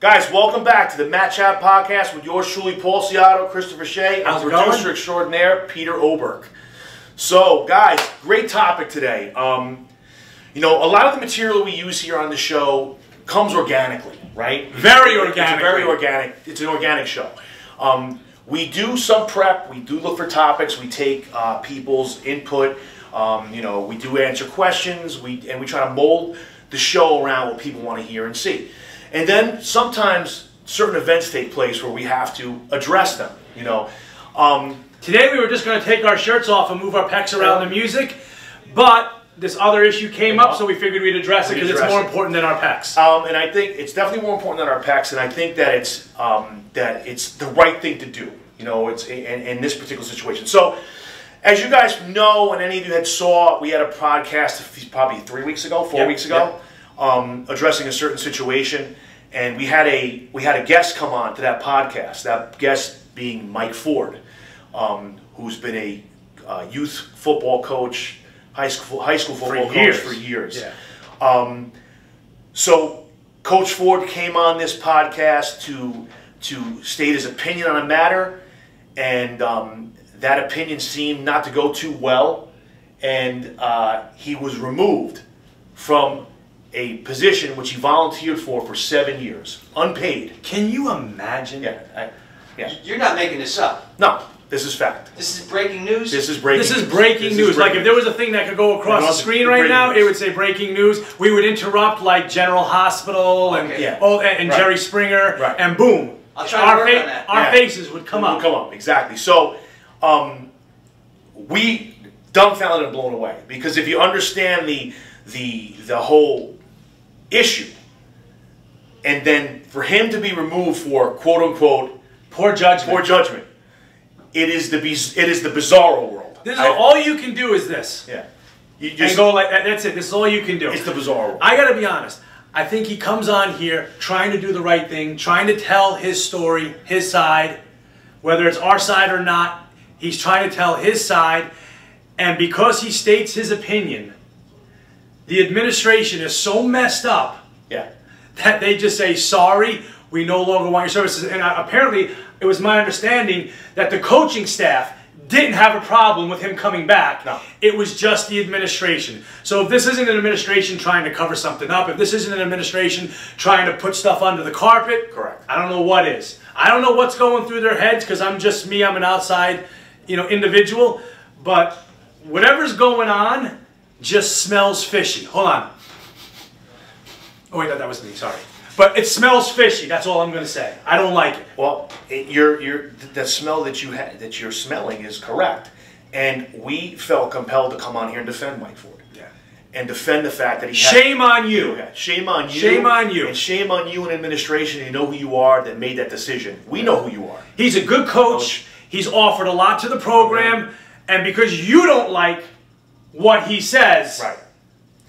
Guys, welcome back to the Matt Chat Podcast with yours truly, Paul Ciotto, Christopher Shea, and producer extraordinaire, Peter Oberg. So, guys, great topic today. You know, a lot of the material we use here on the show comes organically, right? Very organic. It's very organic. It's an organic show. We do some prep. We do look for topics. We take people's input. You know, we do answer questions. We try to mold the show around what people want to hear and see. And then sometimes certain events take place where we have to address them. You know, today we were just going to take our shirts off and move our pecs around the music, but this other issue came up, so we figured we'd address it because it's more important than our pecs. And I think it's definitely more important than our pecs, and I think that it's the right thing to do. You know, it's in this particular situation. So, as you guys know, and any of you had saw, we had a podcast probably 3 weeks ago, 4 weeks ago, addressing a certain situation, and we had a guest come on to that podcast. That guest being Mike Ford, who's been a youth football coach, high school football coach for years. Yeah. So Coach Ford came on this podcast to state his opinion on a matter, and that opinion seemed not to go too well, and he was removed from a position which he volunteered for 7 years, unpaid. Can you imagine? Yeah. You're not making this up. No, this is fact. This is breaking news? This is breaking news. This is breaking news. Like, if there was a thing that could go across the screen right now, it would say breaking news. We would interrupt, like, General Hospital and Jerry Springer, and boom. I'll try to work on that. Our faces would come up. Exactly. So, we dumbfounded and blown away, because if you understand the whole issue, and then for him to be removed for quote unquote poor judgment, it is the bizarro world. This is all you can do is this. Yeah, you just go like that's it. This is all you can do. It's the bizarro world. I got to be honest. I think he comes on here trying to do the right thing, trying to tell his story, his side, whether it's our side or not. He's trying to tell his side, and because he states his opinion, the administration is so messed up that they just say, sorry, we no longer want your services. And apparently, it was my understanding that the coaching staff didn't have a problem with him coming back. No. It was just the administration. So if this isn't an administration trying to cover something up, if this isn't an administration trying to put stuff under the carpet, correct, I don't know what is. I don't know what's going through their heads, because I'm just me, I'm an outside, individual. But whatever's going on just smells fishy. Hold on. Oh wait, no, that was me, sorry. But it smells fishy, that's all I'm going to say. I don't like it. Well, the smell that you're smelling is correct. And we felt compelled to come on here and defend Mike Ford. Yeah. And defend the fact that he Shame on you. Yeah, shame on you. Shame on you. And shame on you and administration. You know who you are that made that decision. We know who you are. He's a good coach. He's offered a lot to the program. And because you don't like what he says, right,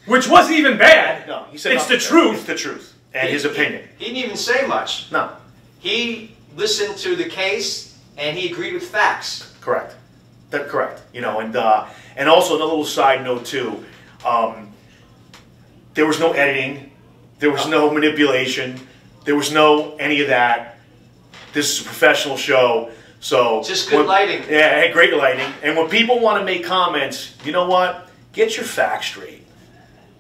which wasn't even bad. No, he said it's the truth. It's the truth. And his opinion. He didn't even say much. No. He listened to the case and he agreed with facts. Correct. That's correct. And also another little side note too. There was no editing. There was no manipulation. There was no any of that. This is a professional show. So just good lighting. Yeah, great lighting. And when people want to make comments, you know what? Get your facts straight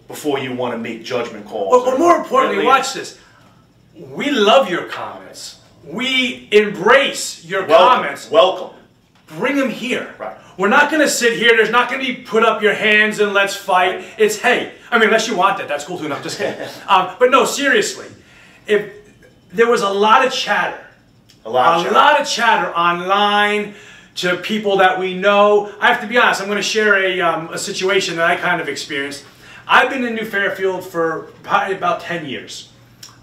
before you want to make judgment calls. But more importantly, watch this. We love your comments. We embrace your comments. Welcome. Bring them here. Right. We're not going to sit here. There's not going to be put up your hands and let's fight. It's, hey, I mean, unless you want that. That's cool too. No, just kidding. But no, seriously. If there was a lot of chatter. A lot of chatter online to people that we know. I have to be honest. I'm going to share a situation that I kind of experienced. I've been in New Fairfield for probably about 10 years,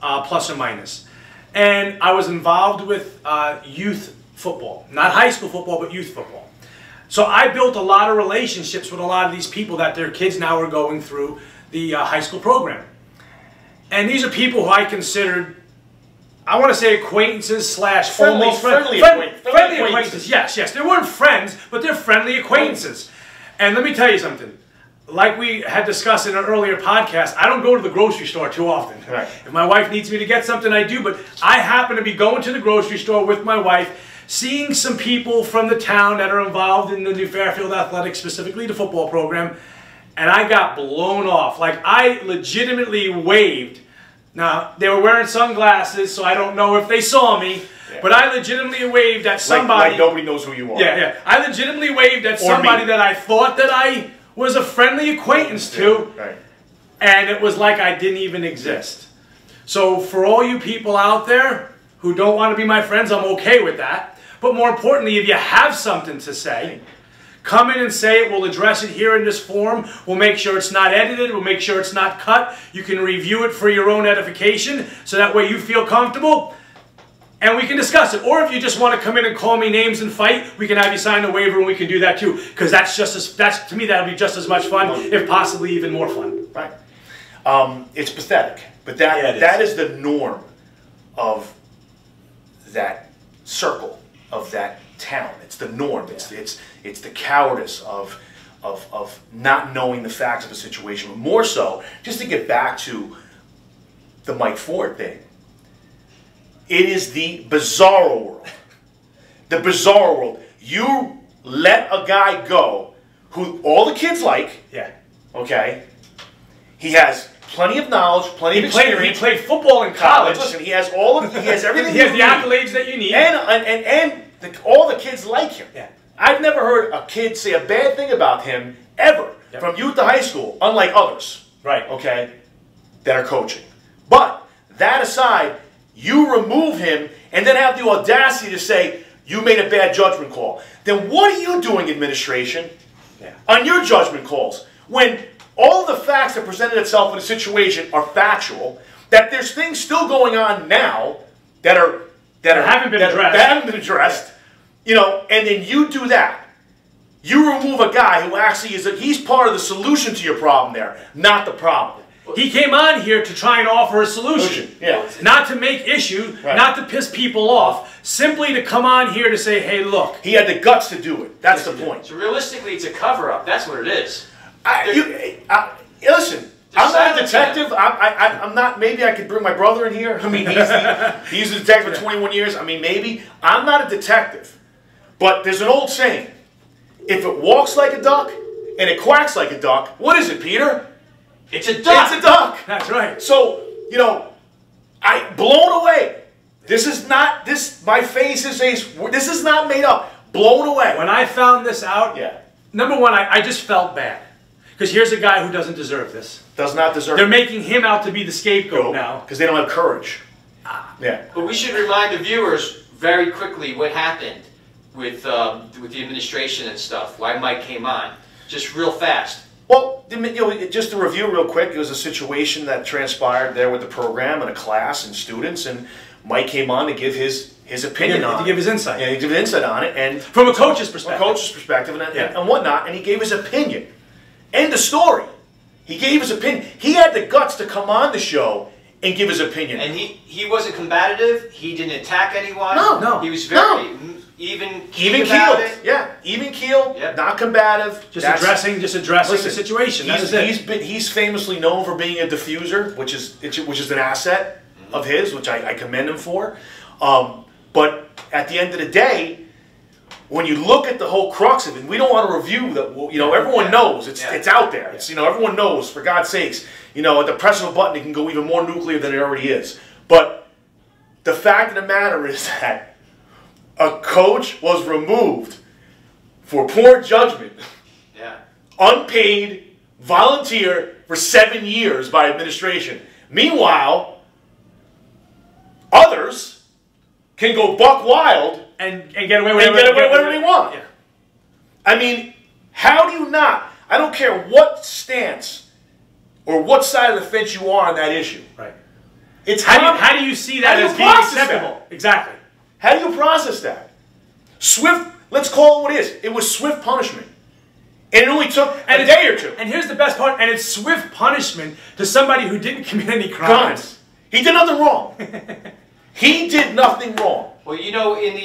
plus or minus. And I was involved with youth football. Not high school football, but youth football. So I built a lot of relationships with a lot of these people that their kids now are going through the high school program. And these are people who I considered, I want to say acquaintances slash friendly acquaintances. Yes. They weren't friends, but they're friendly acquaintances. And let me tell you something. like we had discussed in an earlier podcast, I don't go to the grocery store too often. Right. If my wife needs me to get something, I do, but I happen to be going to the grocery store with my wife, seeing some people from the town that are involved in the New Fairfield Athletics, specifically the football program, and I got blown off. Like, I legitimately waved. Now, they were wearing sunglasses, so I don't know if they saw me, but I legitimately waved at somebody. Like nobody knows who you are. Yeah, yeah. I legitimately waved at somebody that I thought that I was a friendly acquaintance to, right. And it was like I didn't even exist. So for all you people out there who don't want to be my friends, I'm okay with that. But more importantly, if you have something to say, come in and say it. We'll address it here in this forum. We'll make sure it's not edited. We'll make sure it's not cut. You can review it for your own edification, so that way you feel comfortable. And we can discuss it. Or if you just want to come in and call me names and fight, we can have you sign a waiver and we can do that too. Because that's just as, to me, that'll be just as much fun, if possibly even more fun. Right. It's pathetic. But that is the norm of that circle, of that town. It's the norm. It's the cowardice of not knowing the facts of the situation. But more so, just to get back to the Mike Ford thing, it is the bizarro world. The bizarro world. You let a guy go who all the kids like. Yeah. Okay. He has plenty of knowledge, plenty of experience. He played football in college. Listen, he has everything. He has the accolades that you need. And all the kids like him. Yeah. I've never heard a kid say a bad thing about him ever, from youth to high school, unlike others. Right. Okay. That are coaching. But that aside, you remove him and then have the audacity to say you made a bad judgment call. Then what are you doing, administration, on your judgment calls? When all the facts that presented itself in a situation are factual, that there's things still going on now that haven't been addressed, you know, and then you do that. You remove a guy who actually he's part of the solution to your problem there, not the problem. He came on here to try and offer a solution. Yeah. Not to make issues, not to piss people off, simply to come on here to say, hey, look. He had the guts to do it. That's the point. So realistically, it's a cover-up. That's what it is. Listen, I'm not a detective. I'm not. Maybe I could bring my brother in here. I mean, he's a detective for 21 years. I mean, maybe. I'm not a detective. But there's an old saying. If it walks like a duck and it quacks like a duck, what is it, Peter? It's a duck. It's a duck. That's right. So, you know, blown away. This is not, my face is, this is not made up. Blown away. When I found this out, number one, I just felt bad. Because here's a guy who doesn't deserve this. Does not deserve They're making him out to be the scapegoat now. Because they don't have courage. Yeah. But we should remind the viewers very quickly what happened with the administration and stuff, why Mike came on. Just real fast. Well, you know, just to review real quick, it was a situation that transpired there with the program and a class and students, and Mike came on to give his opinion on it. To give his insight. Yeah, he gave insight on it. And from a coach's perspective. From a coach's perspective and whatnot, and he gave his opinion. End of story. He gave his opinion. He had the guts to come on the show and give his opinion. And he wasn't combative. He didn't attack anyone. No. He was very even keeled. Yeah, even keeled. Yep. Not combative. Just addressing the situation. He's famously known for being a diffuser, which is an asset of his, which I commend him for. But at the end of the day, when you look at the whole crux of it, we don't want to review that. You know, everyone knows it's out there. It's, you know, everyone knows. For God's sakes, you know, at the press of a button, it can go even more nuclear than it already is. But the fact of the matter is that a coach was removed for poor judgment, unpaid, volunteer for 7 years by administration. Meanwhile, others can go buck wild and get away with whatever they want. Yeah. I mean, how do you not? I don't care what stance or what side of the fence you are on that issue. Right. It's how do you see that as being acceptable? Exactly. How do you process that? Swift, let's call it what it is. It was swift punishment. And it only took a day or two. And here's the best part, and it's swift punishment to somebody who didn't commit any crimes. He did nothing wrong. He did nothing wrong. Well, you know, in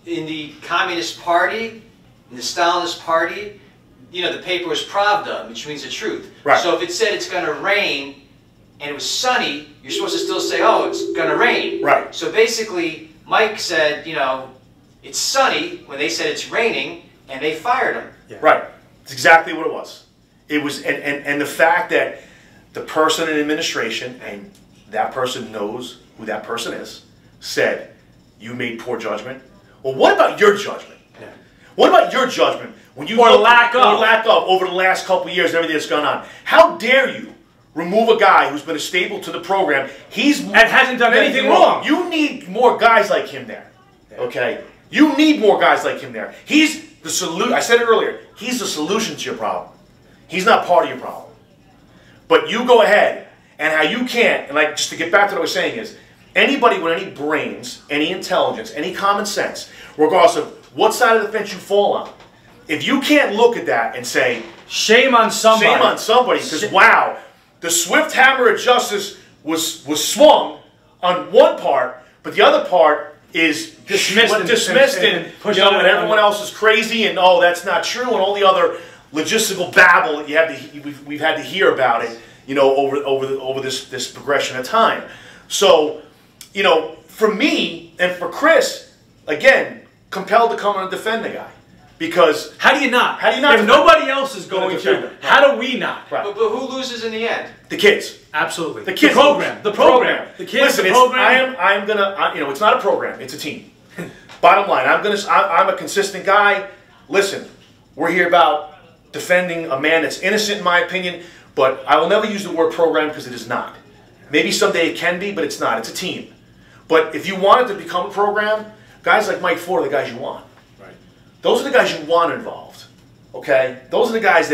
the Communist Party, in the Stalinist Party, you know, the paper was pravda, which means the truth. Right. So if it said it's going to rain and it was sunny, you're supposed to still say, oh, it's going to rain. Right. So basically, Mike said, you know, it's sunny when they said it's raining, and they fired him. Yeah. Right. It's exactly what it was. It was, and the fact that the person in administration, and that person knows who that person is, said, you made poor judgment. Well, what about your judgment? Yeah. What about your judgment when you or lack of over the last couple of years and everything that's gone on? How dare you remove a guy who's been a staple to the program? And hasn't done anything wrong. You need more guys like him there. Okay? You need more guys like him there. He's the solution. I said it earlier. He's the solution to your problem. He's not part of your problem. But you go ahead, and how you can't, and like, just to get back to what I was saying is, anybody with any brains, any intelligence, any common sense, regardless of what side of the fence you fall on, if you can't look at that and say, shame on somebody. Shame on somebody, because wow, the swift hammer of justice was swung on one part, but the other part is dismissed and and everyone else is crazy, and oh, that's not true, and all the other logistical babble that we've had to hear about it, you know, over this progression of time. So, you know, for me and for Chris, again, compelled to come and defend the guy. Because how do you not? How do you not? If nobody else is going to, how do we not? Right. But who loses in the end? The kids. Absolutely. The kids. The program. The program. The kids. Listen, the program. I'm gonna. You know, it's not a program. It's a team. Bottom line, I'm a consistent guy. Listen, we're here about defending a man that's innocent, in my opinion. But I will never use the word program because it is not. Maybe someday it can be, but it's not. It's a team. But if you want it to become a program, guys like Mike Ford are the guys you want. Right. Those are the guys you want involved. Okay? Those are the guys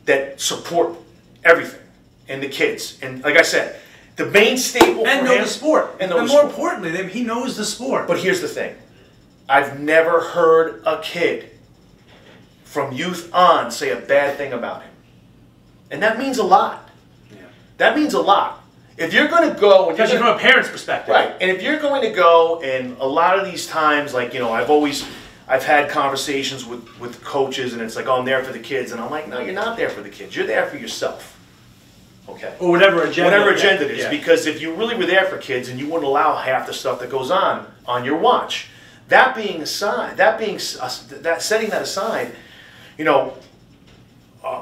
that support everything and the kids. And like I said, the main staple and for know him, the sport. And more importantly, he knows the sport. But here's the thing. I've never heard a kid from youth on say a bad thing about him. And that means a lot. Yeah. That means a lot. If you're going to go... Especially from a parent's perspective. Right. And if you're going to go, and a lot of these times, like, you know, I've had conversations with coaches, and it's like, oh, I'm there for the kids. And I'm like, no, you're not there for the kids. You're there for yourself. Okay? Or whatever agenda. Whatever agenda it is. Yeah. Because if you really were there for kids and you wouldn't allow half the stuff that goes on your watch, that being aside, setting that aside, you know,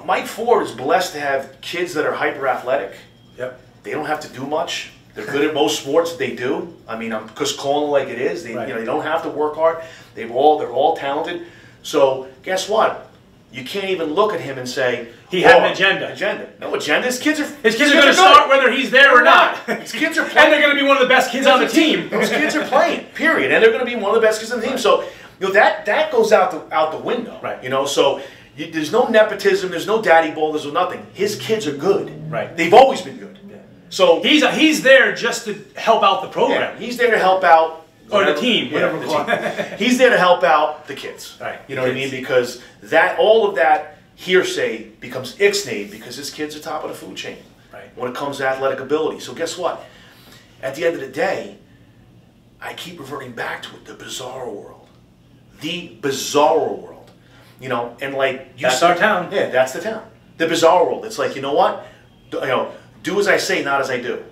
Mike Ford is blessed to have kids that are hyper athletic. Yep. They don't have to do much. They're good at most sports that they do. I mean, I'm just calling it like it is. They, right. You know, they don't have to work hard. They're all talented. So guess what? You can't even look at him and say he had an agenda. No agenda. His kids are going to start whether he's there or not. His kids are playing. And they're going to be one of the best kids on the team. Those kids are playing. Period. And they're going to be one of the best kids on the team. Right. So you know that goes out the window. Right. You know. So there's no nepotism. There's no daddy ball. There's no nothing. His kids are good. Right. They've always been good. Yeah. So he's there just to help out the program. Yeah, he's there to help out. Or the team, whatever we're calling it. He's there to help out the kids. Right. You know what I mean? Because all of that hearsay becomes ixnayed because his kids are top of the food chain. Right. When it comes to athletic ability. So guess what? At the end of the day, I keep reverting back to it, the bizarre world. The bizarre world. You know, and like that's our town. Yeah, that's the town. The bizarre world. It's like, you know what? Do as I say, not as I do.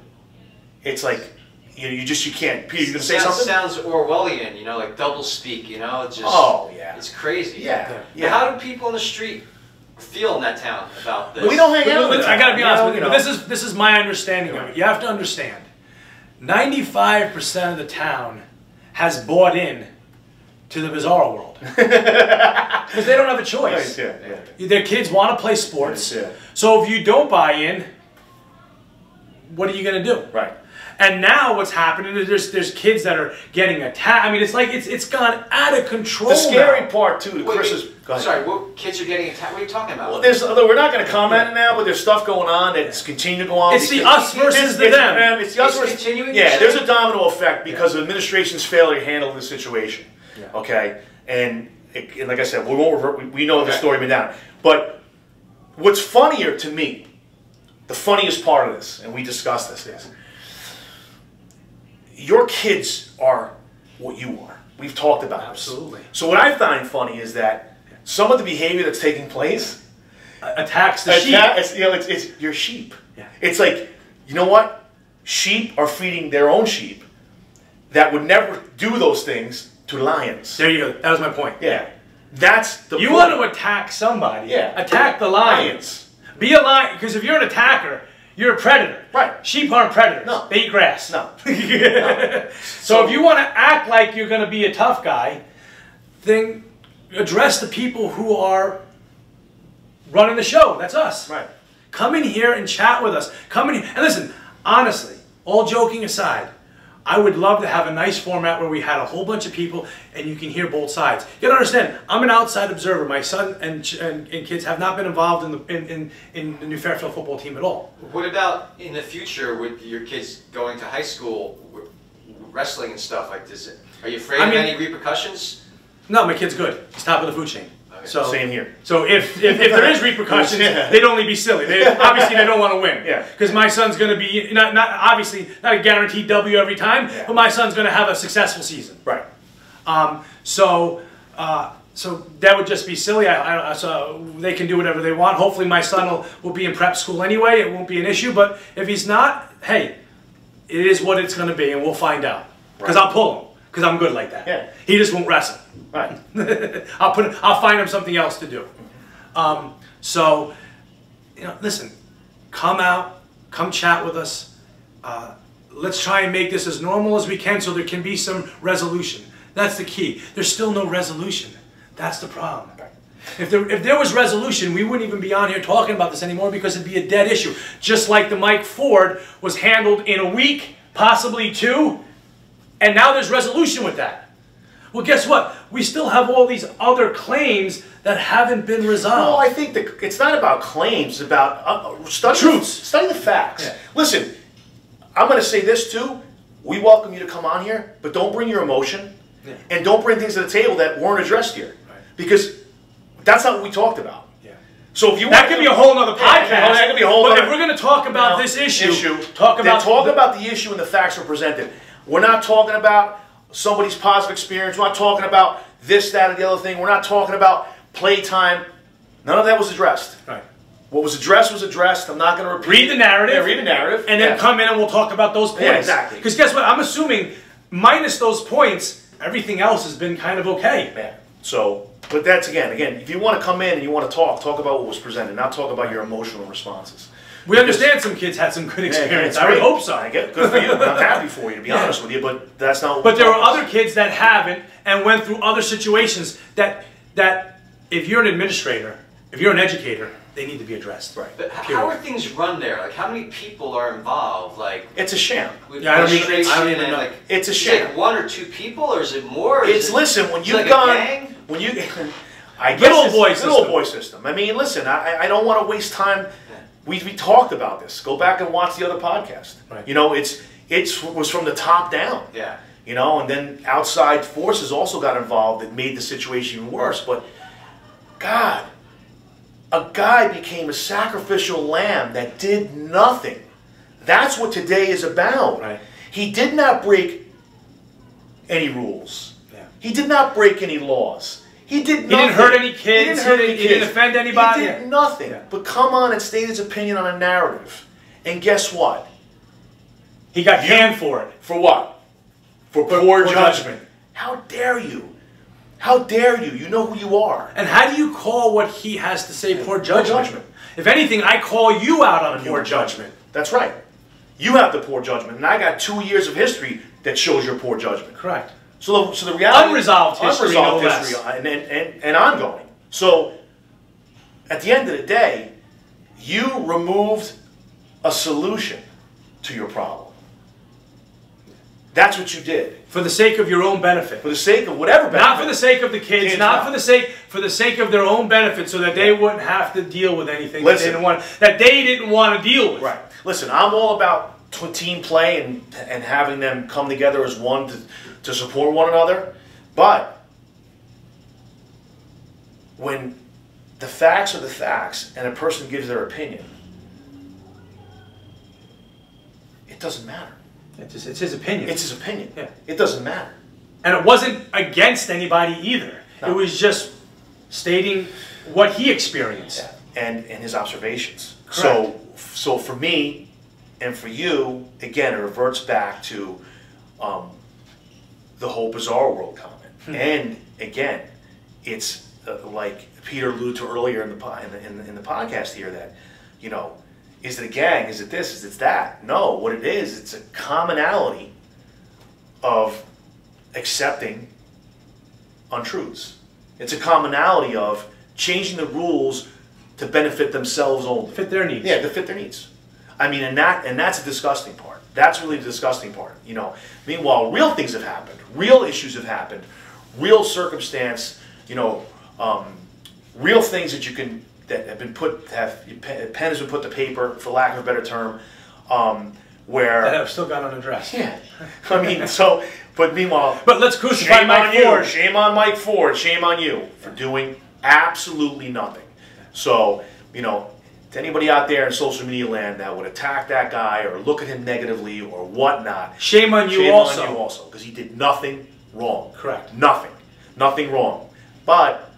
It's like, you can't. Peter, you gonna say something? Sounds Orwellian, you know, like double speak, you know? It's just, oh, yeah. It's crazy. Yeah. But how do people in the street feel in that town about this? We don't hang out with them. I gotta be honest with you. This is my understanding of it. You have to understand, 95% of the town has bought in to the bizarre world. Because they don't have a choice. Yeah. Their kids want to play sports. Yeah. So if you don't buy in, what are you going to do? Right. And now what's happening is there's kids that are getting attacked. I mean, it's like it's gone out of control. The scary now. part too. Go ahead. Sorry, what kids are getting attacked? What are you talking about? Well, we're not going to comment on it now, but there's stuff going on that's continuing to go on. It's the us versus the them. It's the us versus continuing. Yeah, there's a domino effect because of administration's failure to handle this situation. Yeah. Okay, and like I said, we know the story been down. But what's funnier to me, the funniest part of this, and we discussed this, is your kids are what you are. We've talked about this. Absolutely. So what I find funny is that some of the behavior that's taking place attacks the sheep. It's your sheep. Yeah. It's like, you know what? Sheep are feeding their own sheep that would never do those things to lions. There you go. That was my point. Yeah. That's the You point. want to attack somebody. Yeah. Attack the lions. Be a lion, because if you're an attacker, you're a predator. Right. Sheep aren't predators. No. They eat grass. No. No. So if you want to act like you're going to be a tough guy, then address the people who are running the show. That's us. Right. Come in here and chat with us. Come in here. And listen, honestly, all joking aside, I would love to have a nice format where we had a whole bunch of people and you can hear both sides. You gotta understand, I'm an outside observer. My son and kids have not been involved in the New Fairfield football team at all. What about in the future with your kids going to high school, wrestling and stuff like this? Are you afraid of any repercussions? No, my kid's good. He's top of the food chain. Okay. So same here. So if there is repercussions, they'd only be silly. Obviously, they don't want to win. Yeah. Because my son's going to be obviously not a guaranteed W every time, but my son's going to have a successful season. Right. So that would just be silly. So they can do whatever they want. Hopefully, my son will be in prep school anyway. It won't be an issue. But if he's not, hey, it is what it's going to be, and we'll find out. Because I'll pull him. Because I'm good like that. Yeah. He just won't wrestle. Right. I'll find him something else to do. So, listen, come out, come chat with us. Let's try and make this as normal as we can so there can be some resolution. That's the key. There's still no resolution. That's the problem. If there was resolution, we wouldn't even be on here talking about this anymore because it'd be a dead issue. Just like the Mike Ford was handled in a week, possibly 2, and now there's resolution with that. Well, guess what? We still have all these other claims that haven't been resolved. Well, I think it's not about claims. It's about study the facts. Yeah. Listen, I'm going to say this too. We welcome you to come on here, but don't bring your emotion, and don't bring things to the table that weren't addressed here, because that's not what we talked about. Yeah. So if you that could be a whole other podcast. That could be a whole. But if we're going to talk about this issue, talk about the issue and the facts are presented. We're not talking about somebody's positive experience. We're not talking about this, that, or the other thing. We're not talking about playtime. None of that was addressed. Right. What was addressed. I'm not going to repeat. Read the narrative. Yeah, read the narrative. And then come in and we'll talk about those points. Yeah, exactly. Because guess what? I'm assuming, minus those points, everything else has been kind of okay. Yeah. So, but that's again, if you want to come in and you want to talk about what was presented, not talk about your emotional responses. We understand some kids had some good experience. I would hope so. I get good for you. I'm happy for you, to be honest with you, but that's not what But there are other kids that haven't and went through other situations that if you're an administrator, if you're an educator, they need to be addressed. Right. But how are things run there? Like, how many people are involved? Like, it's a sham. With administration I don't even know. Like, it's a sham. Like 1 or 2 people, or is it more? Listen, when you've gone, when you, I guess good old boy system. I mean, listen, I don't want to waste time. We talked about this. Go back and watch the other podcast. Right. It was from the top down. Yeah. And then outside forces also got involved that made the situation even worse. But God, a guy became a sacrificial lamb that did nothing. That's what today is about. Right. He did not break any rules. Yeah. He did not break any laws. He did nothing. He didn't hurt any kids. He didn't offend anybody. He did nothing. Yeah. But come on and state his opinion on a narrative. And guess what? He got canned for it. For what? For poor judgment. How dare you? How dare you? You know who you are. And how do you call what he has to say poor judgment? If anything, I call you out on poor judgment. That's right. You have the poor judgment. And I got 2 years of history that shows your poor judgment. Correct. So the reality, unresolved history and ongoing. So at the end of the day, you removed a solution to your problem. That's what you did. For the sake of your own benefit. For the sake of whatever benefit. Not for the sake of the kids, not for the sake of their own benefit, so that they wouldn't have to deal with anything that they didn't want to deal with. Right. Listen, I'm all about team play and having them come together as one to support one another. But when the facts are the facts and a person gives their opinion, it doesn't matter. It's his opinion. It's his opinion. Yeah. It doesn't matter. And it wasn't against anybody either. No. It was just stating what he experienced. and his observations. Correct. So for me and for you, again, it reverts back to the whole bizarre world comment. And again, it's like Peter alluded to earlier in the podcast here, that, you know, is it a gang? Is it this? Is it that? No, what it is, it's a commonality of accepting untruths. It's a commonality of changing the rules to benefit themselves only. Fit their needs. Yeah, to fit their needs. I mean, and that's a disgusting part. That's really the disgusting part. You know, meanwhile, real things have happened. Real issues have happened. Real circumstance. You know, real things that you can that have been put pen has been put to paper, for lack of a better term, where that have still gone unaddressed. Yeah, I mean, so. But meanwhile, but let's crucify Mike Ford. Shame on Mike Ford. Shame on you for doing absolutely nothing. So, you know, to anybody out there in social media land that would attack that guy or look at him negatively or whatnot, shame on you also. Shame on you also, because he did nothing wrong. Correct. Nothing. Nothing wrong. But,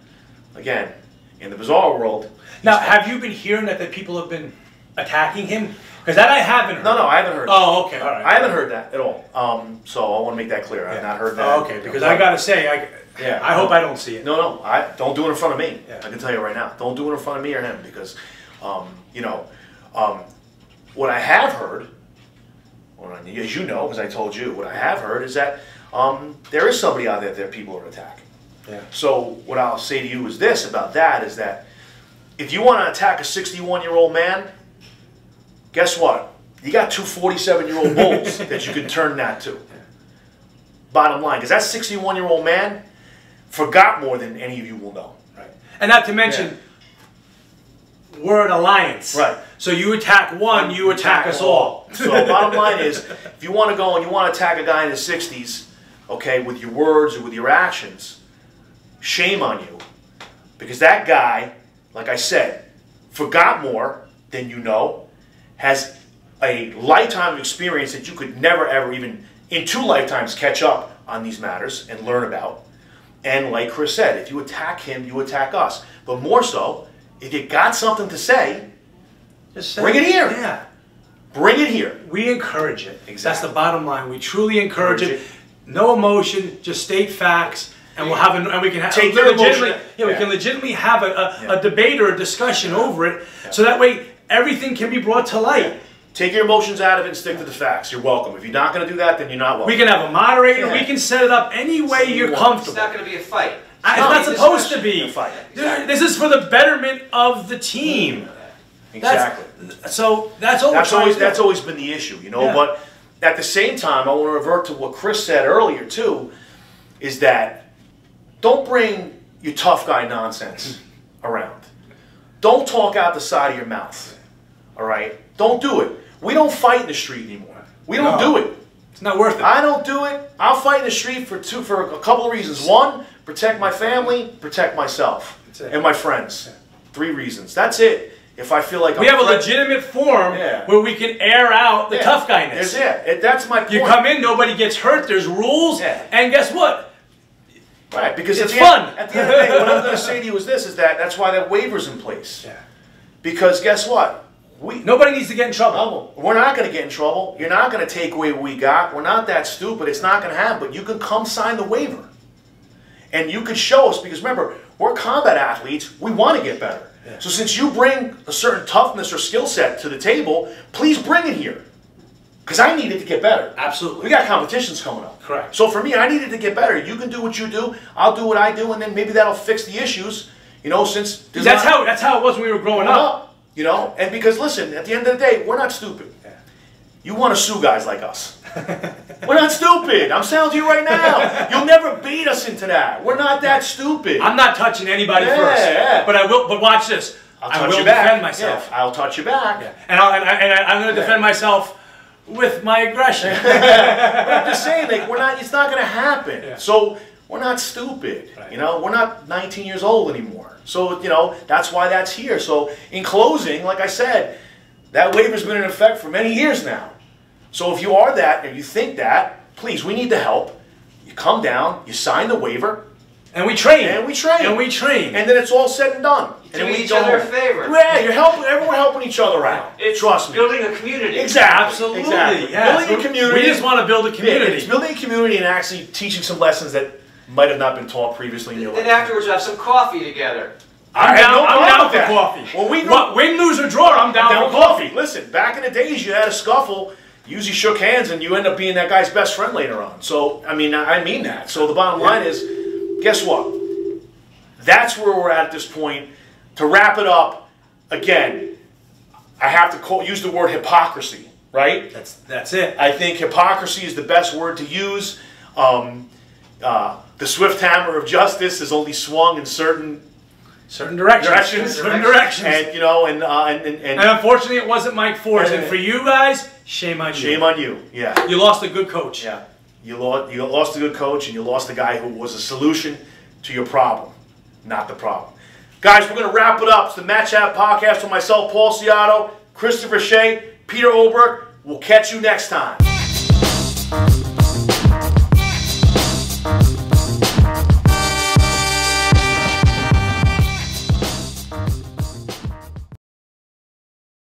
again, in the bizarre world... Now, have you been hearing that people have been attacking him? Because that I haven't heard. No, I haven't heard that. Oh, okay, all right. I haven't heard that at all. So I want to make that clear. I've not heard that. Oh, okay, because I got to say, I hope I don't see it. No, don't do it in front of me. Yeah. I can tell you right now. Don't do it in front of me or him, because, you know, what I have heard, as you know, because I told you, what I have heard is that there is somebody out there that people are attacking. Yeah. So what I'll say to you is this about that, is that if you want to attack a 61-year-old man, guess what? You got two 47-year-old bulls that you can turn that to. Bottom line, because that 61-year-old man forgot more than any of you will know. Right. And not to mention, we're an alliance. Right. So you attack one, you attack us all. So bottom line is, if you want to go and you want to attack a guy in his 60s, okay, with your words or with your actions, shame on you. Because that guy, like I said, forgot more than you know, has a lifetime of experience that you could never ever even in 2 lifetimes catch up on these matters and learn about. And like Chris said, if you attack him, you attack us. But more so, if you got something to say, just say bring it here. Yeah. Bring it here. We encourage it. Exactly. That's the bottom line. We truly encourage it. No emotion, just state facts, and we'll have and we can have Take your emotion. we can legitimately have a debate or a discussion over it, so that way everything can be brought to light. Yeah. Take your emotions out of it and stick to the facts. You're welcome. If you're not going to do that, then you're not welcome. We can have a moderator. We can set it up any way you're comfortable. It's not going to be a fight. It's not supposed to be. A fight. Exactly. This is for the betterment of the team. Exactly. So that's all. That's always been the issue, you know. Yeah. But at the same time, I want to revert to what Chris said earlier too, is that don't bring your tough guy nonsense around. Don't talk out the side of your mouth. All right. Don't do it. We don't fight in the street anymore. We don't do it. It's not worth it. I don't do it. I'll fight in the street for a couple of reasons. One, protect my family, protect myself, and my friends. 3 reasons. That's it. If I feel like we have a legitimate forum where we can air out the tough guyness. That's my point. You come in, nobody gets hurt. There's rules, and guess what? Right, because it's fun. At the end of the day, what I'm going to say to you is this: that's why that waiver's in place. Yeah. Because guess what? Nobody needs to get in trouble. We're not going to get in trouble. You're not going to take away what we got. We're not that stupid. It's not going to happen. But you can come sign the waiver. And you could show us, because remember, we're combat athletes. We want to get better. Yeah. So since you bring a certain toughness or skill set to the table, please bring it here. Because I needed to get better. Absolutely. We got competitions coming up. Correct. So for me, I needed to get better. You can do what you do. I'll do what I do. And then maybe that'll fix the issues. You know, since... That's how it was when we were growing up. You know, and because listen, at the end of the day, we're not stupid. Yeah. You want to sue guys like us. We're not stupid. I'm telling you right now. You'll never beat us into that. We're not that stupid. I'm not touching anybody first. Yeah. But I will. But watch this. I will defend myself. Yeah, I'll touch you back. Yeah. And I'm going to defend myself with my aggression. But I'm just saying, like, we're not. It's not going to happen. Yeah. So we're not stupid. Right. You know, we're not 19 years old anymore. So, you know, that's why that's here. So, in closing, like I said, that waiver's been in effect for many years now. So, if you are that and you think that, please, we need the help. You come down, you sign the waiver, And we train. And we train. And we train. And then it's all said and done. Do and each other a favor. Yeah, you're helping. Everyone helping each other out. It's Trust me. building a community. Exactly. Absolutely. Exactly. Yes. Building a community. We just want to build a community. Yeah, it's building a community and actually teaching some lessons that might have not been taught previously in your life. Then afterwards, we'll have some coffee together. I'm down for coffee. When we win, lose, or draw, I'm down for coffee. Listen, back in the days, you had a scuffle. Usually shook hands, and you end up being that guy's best friend later on. So, I mean that. So the bottom line is, guess what? That's where we're at this point. To wrap it up, again, I have to use the word hypocrisy, right? That's it. I think hypocrisy is the best word to use. The swift hammer of justice is only swung in certain directions. And you know, and unfortunately, it wasn't Mike Ford's. And for you guys, shame on you. Shame on you. Yeah. You lost a good coach. Yeah. You lost a good coach, and you lost a guy who was a solution to your problem, not the problem. Guys, we're going to wrap it up. It's the Match App Podcast with myself, Paul Ciotto, Christopher Shea, Peter Olberg. We'll catch you next time.